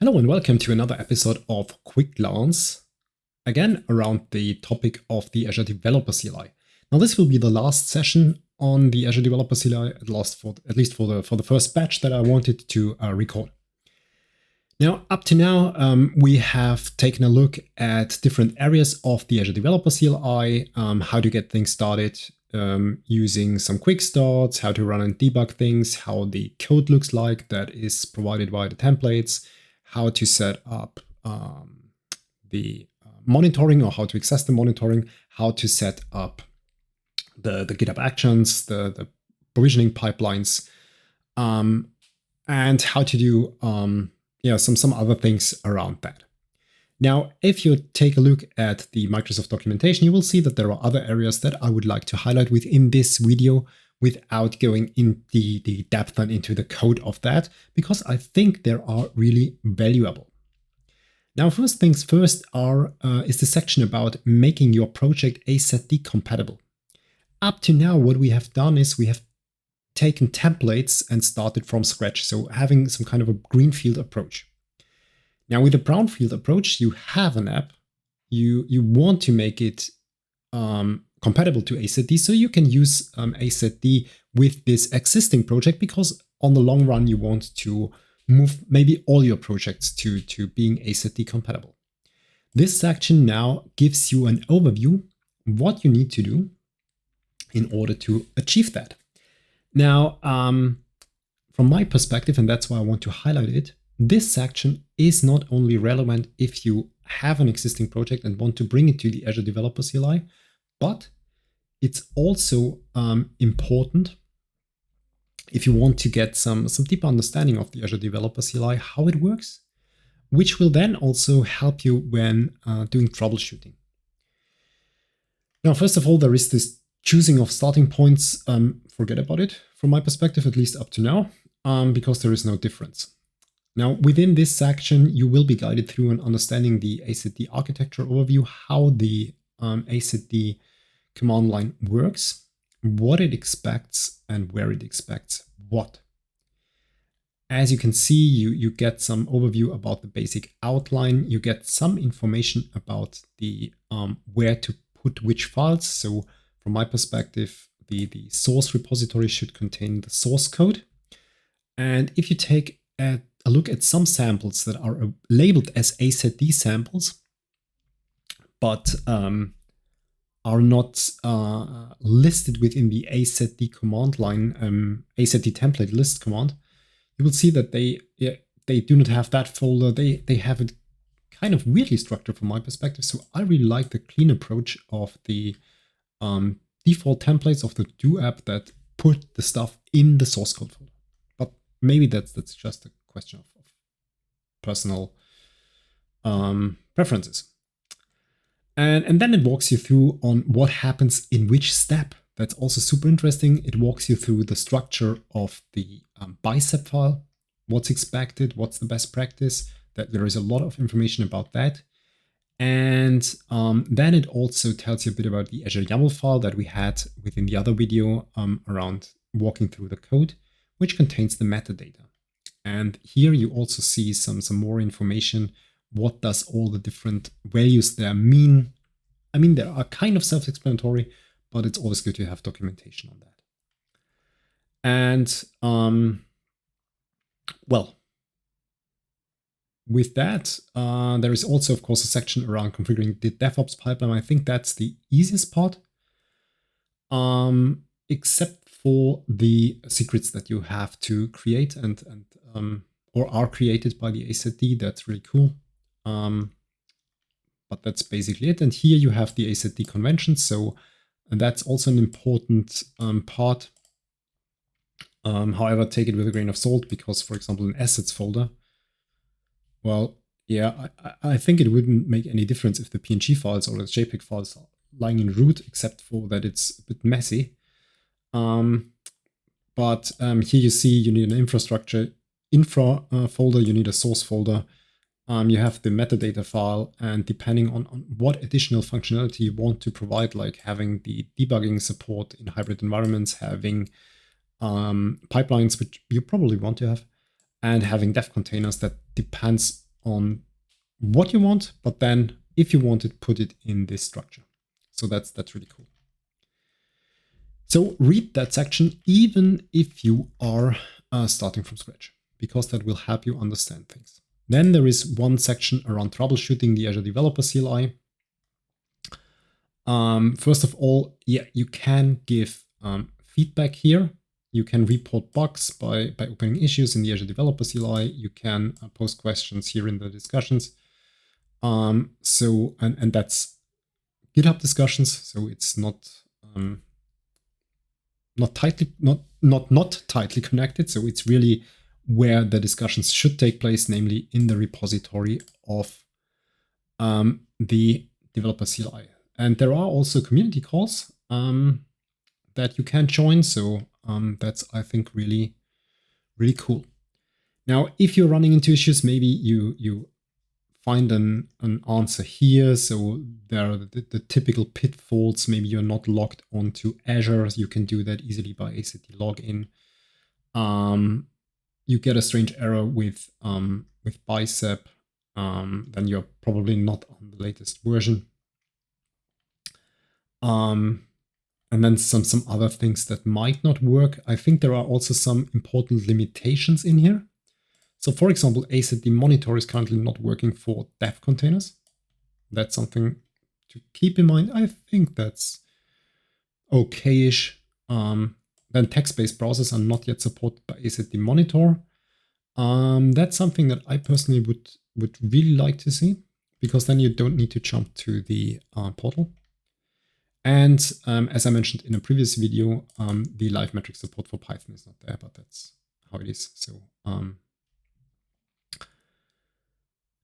Hello and welcome to another episode of Quick Glance, again around the topic of the Azure Developer CLI. Now this will be the last session on the Azure Developer CLI, at least for the first batch that I wanted to record. Now, up to now, we have taken a look at different areas of the Azure Developer CLI, how to get things started using some quick starts, how to run and debug things, how the code looks like that is provided via the templates, how to set up the monitoring or how to access the monitoring, how to set up the GitHub actions, the provisioning pipelines, and how to do some other things around that. Now, if you take a look at the Microsoft documentation, you will see that there are other areas that I would like to highlight within this video without going in the depth and into the code of that, because I think they are really valuable. Now, first things first is the section about making your project AZD compatible. Up to now, what we have done is we have taken templates and started from scratch, so having some kind of a greenfield approach. Now, with a brownfield approach, you have an app, you want to make it compatible to AZD, so you can use AZD with this existing project, because on the long run, you want to move maybe all your projects to being AZD compatible. This section now gives you an overview what you need to do in order to achieve that. Now, from my perspective, and that's why I want to highlight it, this section is not only relevant if you have an existing project and want to bring it to the Azure Developer CLI, but it's also important if you want to get some deeper understanding of the Azure Developer CLI, how it works, which will then also help you when doing troubleshooting. Now, first of all, there is this choosing of starting points. Forget about it from my perspective, at least up to now, because there is no difference. Now, within this section, you will be guided through an understanding the AZD architecture overview, how the AZD command line works, what it expects, and where it expects what. As you can see, you get some overview about the basic outline. You get some information about the where to put which files. So from my perspective, the source repository should contain the source code. And if you take a look at some samples that are labeled as AZD samples, but are not listed within the AZD command line, AZD template list command, you will see that they do not have that folder. They have it kind of weirdly structured from my perspective. So I really like the clean approach of the default templates of the Do app that put the stuff in the source code folder. But maybe that's just a question of personal preferences. And then it walks you through on what happens in which step. That's also super interesting. It walks you through the structure of the bicep file, what's expected, what's the best practice. That there is a lot of information about that. And then it also tells you a bit about the Azure YAML file that we had within the other video around walking through the code, which contains the metadata. And here you also see some more information. What does all the different values there mean? I mean, they are kind of self-explanatory, but it's always good to have documentation on that. And well, with that, there is also, of course, a section around configuring the DevOps pipeline. I think that's the easiest part, except for the secrets that you have to create and or are created by the AZD. That's really cool. But that's basically it. And here you have the AZD convention. So that's also an important part. However, take it with a grain of salt, because, for example, an assets folder, well, yeah, I think it wouldn't make any difference if the PNG files or the JPEG files are lying in root, except for that it's a bit messy. But here you see you need an infra folder, you need a source folder. You have the metadata file, and depending on what additional functionality you want to provide, like having the debugging support in hybrid environments, having pipelines, which you probably want to have, and having dev containers, that depends on what you want, but then if you want it, put it in this structure. So that's really cool. So read that section even if you are starting from scratch, because that will help you understand things. Then there is one section around troubleshooting the Azure Developer CLI. First of all, yeah, you can give feedback here. You can report bugs by opening issues in the Azure Developer CLI. You can post questions here in the discussions. And that's GitHub discussions, so it's not tightly connected. So it's really where the discussions should take place, namely in the repository of the developer CLI. And there are also community calls that you can join. So that's, I think, really, really cool. Now, if you're running into issues, maybe you find an answer here. So there are the typical pitfalls. Maybe you're not logged onto Azure. You can do that easily by ACT login. You get a strange error with Bicep. Then you're probably not on the latest version. And then some other things that might not work. I think there are also some important limitations in here. So for example, ACD monitor is currently not working for dev containers. That's something to keep in mind. I think that's okay-ish. Then text-based browsers are not yet supported by ACD monitor. That's something that I personally would really like to see, because then you don't need to jump to the portal. And as I mentioned in a previous video, the live metric support for Python is not there, but that's how it is. So,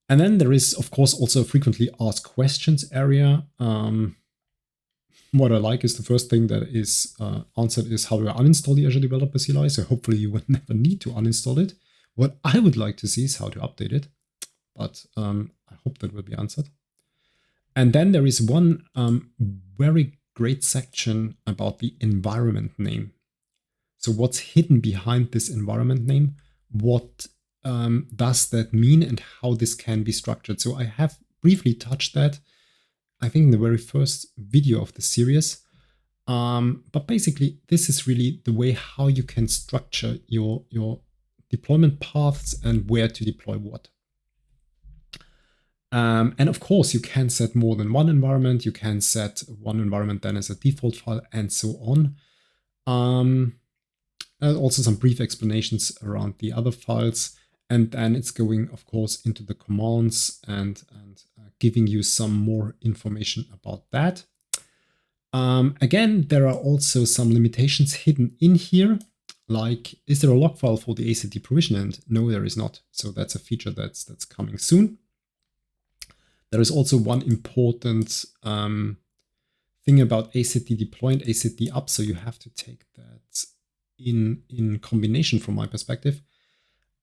and then there is, of course, also a frequently asked questions area. What I like is the first thing that is answered is how to uninstall the Azure Developer CLI. So hopefully you will never need to uninstall it. What I would like to see is how to update it, but I hope that will be answered. And then there is one very great section about the environment name. So what's hidden behind this environment name? What does that mean and how this can be structured? So I have briefly touched that, I think, in the very first video of the series. But basically, this is really the way how you can structure your deployment paths and where to deploy what. And of course, you can set more than one environment. You can set one environment then as a default file and so on. Also some brief explanations around the other files. And then it's going, of course, into the commands and giving you some more information about that. Again, there are also some limitations hidden in here. Like, is there a log file for the ACD provision? And no, there is not. So that's a feature that's coming soon. There is also one important thing about ACD deploy and ACD up. So you have to take that in combination from my perspective.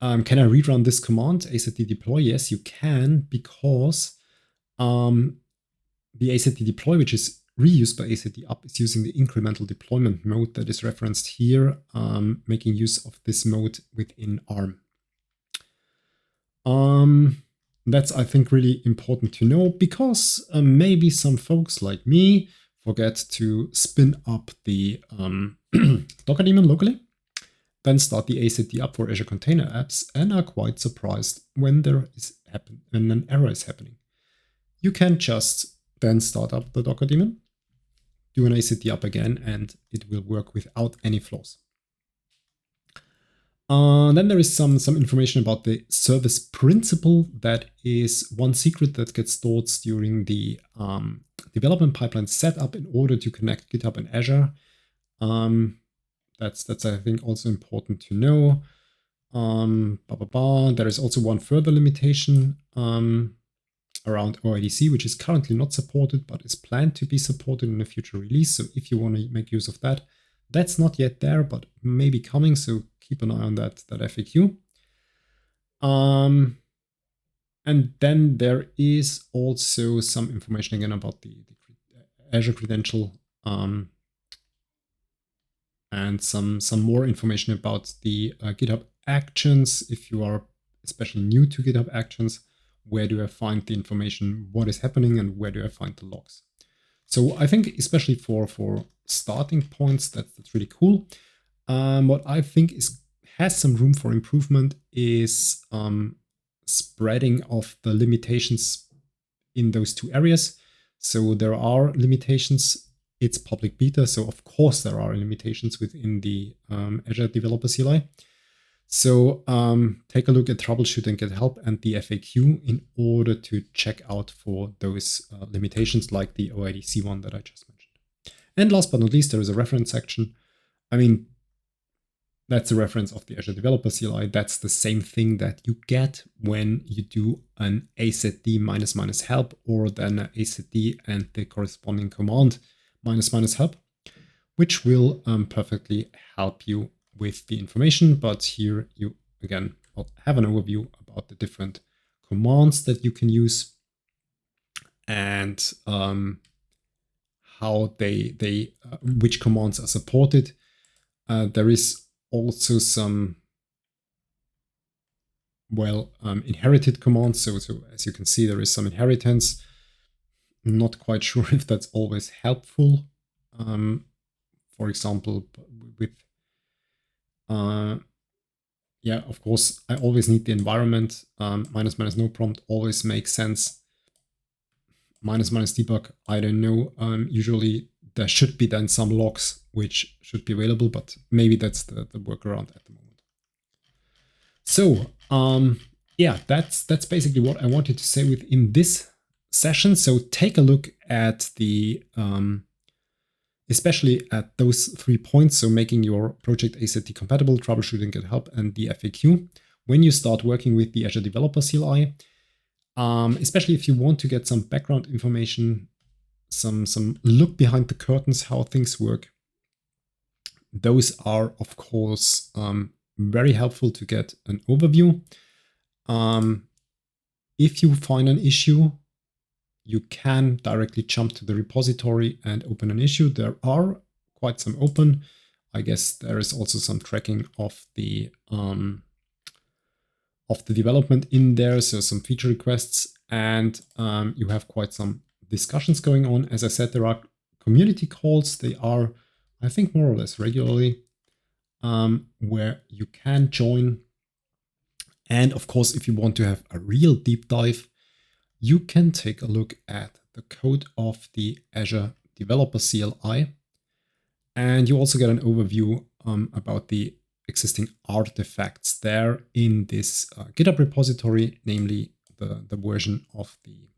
Can I rerun this command, ACD deploy? Yes, you can, because the ACD deploy, which is reused by ACD up, is using the incremental deployment mode that is referenced here, making use of this mode within ARM. That's, I think, really important to know, because maybe some folks like me forget to spin up the Docker daemon locally, then start the ACD up for Azure Container Apps, and are quite surprised when an error is happening. You can just then start up the Docker daemon, do an ACD up again, and it will work without any flaws. Then there is some information about the service principal. That is one secret that gets stored during the development pipeline setup in order to connect GitHub and Azure. That's I think also important to know. There is also one further limitation around OIDC, which is currently not supported, but is planned to be supported in a future release. So if you want to make use of that, that's not yet there, but maybe coming. So keep an eye on that FAQ. And then there is also some information again about the Azure credential, and some more information about the GitHub Actions, if you are especially new to GitHub Actions, where do I find the information, what is happening, and where do I find the logs. So I think especially for starting points, that's really cool. What I think has some room for improvement is spreading of the limitations in those two areas. So there are limitations. It's public beta, so of course there are limitations within the Azure Developer CLI. So take a look at Troubleshoot and GitHub and the FAQ in order to check out for those limitations like the OIDC one that I just mentioned. And last but not least, there is a reference section. I mean, that's a reference of the Azure Developer CLI. That's the same thing that you get when you do an azd -- help or then an azd and the corresponding command -- help, which will perfectly help you with the information. But here you, again, have an overview about the different commands that you can use and how which commands are supported. There is also some, inherited commands. So as you can see, there is some inheritance. I'm not quite sure if that's always helpful. For example, with, of course, I always need the environment. -- no prompt always makes sense. -- debug, I don't know. Usually there should be then some logs which should be available, but maybe that's the workaround at the moment. So that's basically what I wanted to say within this session. So take a look at the especially at those 3 points. So making your project azd compatible, troubleshooting GitHub, and the FAQ when you start working with the Azure Developer CLI. Especially if you want to get some background information, some look behind the curtains, how things work. Those are, of course, very helpful to get an overview. If you find an issue, you can directly jump to the repository and open an issue. There are quite some open. I guess there is also some tracking of the development in there, so some feature requests, and you have quite some discussions going on. As I said, there are community calls. They are, I think, more or less regularly, where you can join. And of course, if you want to have a real deep dive, you can take a look at the code of the Azure Developer CLI. And you also get an overview about the existing artifacts there in this GitHub repository, namely the version of the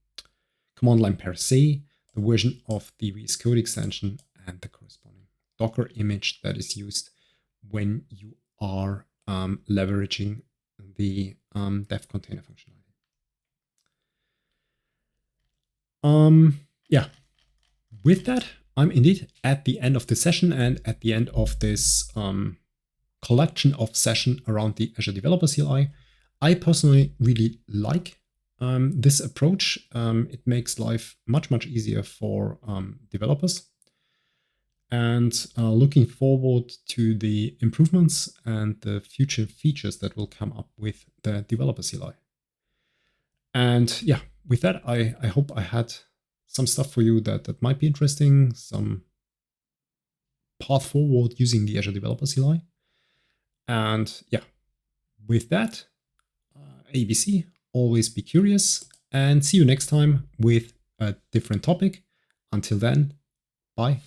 command line per se, the version of the VS Code extension, and the corresponding Docker image that is used when you are leveraging the dev container functionality. With that, I'm indeed at the end of the session and at the end of this collection of session around the Azure Developer CLI. I personally really like this approach. It makes life much, much easier for developers. And looking forward to the improvements and the future features that will come up with the Developer CLI. And yeah, with that, I hope I had some stuff for you that might be interesting, some path forward using the Azure Developer CLI. And yeah, with that, ABC, always be curious, and see you next time with a different topic. Until then, bye.